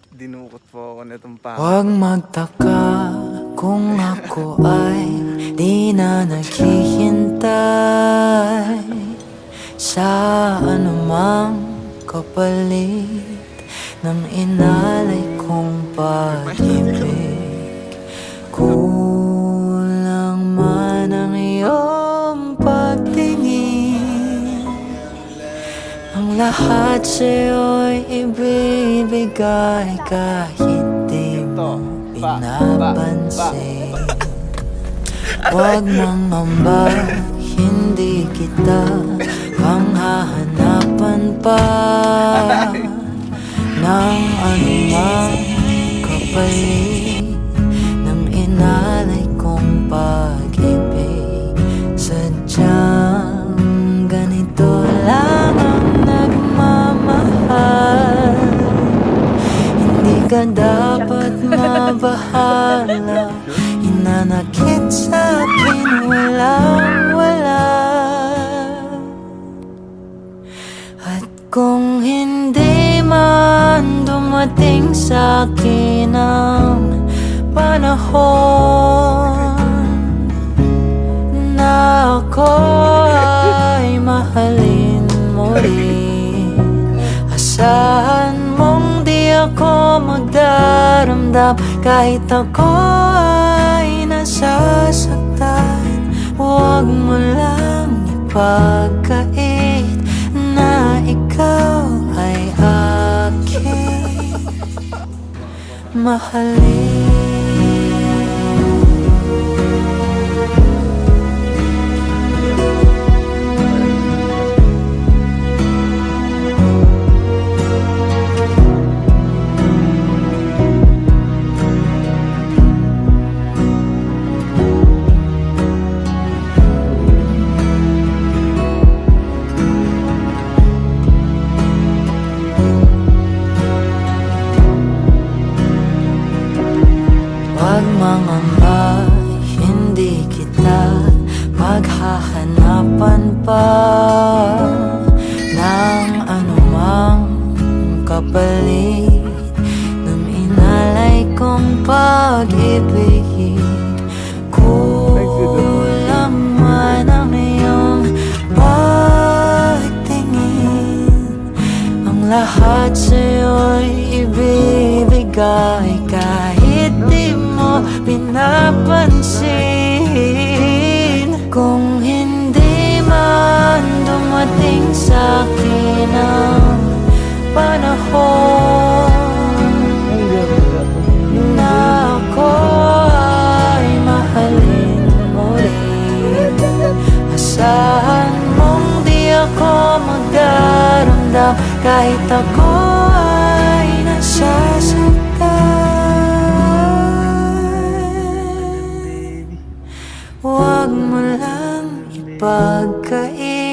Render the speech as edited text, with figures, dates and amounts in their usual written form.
dinukot po ako nitong pangit. Huwag magtaka kung ako ay di na naghihintay sa anumang kapalit ng inalay kong pag-ibig. Kulang man ang iyong pagtingin, ang lahat sa'yo'y ibibigay kahit di mo pinapansin. Huwag mangamba, hindi kita panghahanapan pa ng anumang kapalit ng inalay kong pag-ibig. Sadyang ganito lang ang nagmamahal, hindi ka dapat mabahala. Hinanakit sa'kin walang wala, at kung hindi man dumating sa'kin ang panahon na ako ay mahalin mo rin, asahan mong di ako magdaramdam kahit ako ay nasasaktan. Huwag mo lang ipagkait na ikaw ay aking mahalin. Huwag mangamba, hindi kita paghahanapan pa ng anumang kapalit ng inalay kong pag-ibig. Kulang man ang iyong pagtingin, ang lahat sa'yo'y ibibigay kahit di mo pinapansin. Kung hindi man dumating sa'kin ang panahon na ako ay mahalin mo rin, asahan mong di ako magdaramdam kahit ako ay nasasaktan. Huwag mo lang ipagkait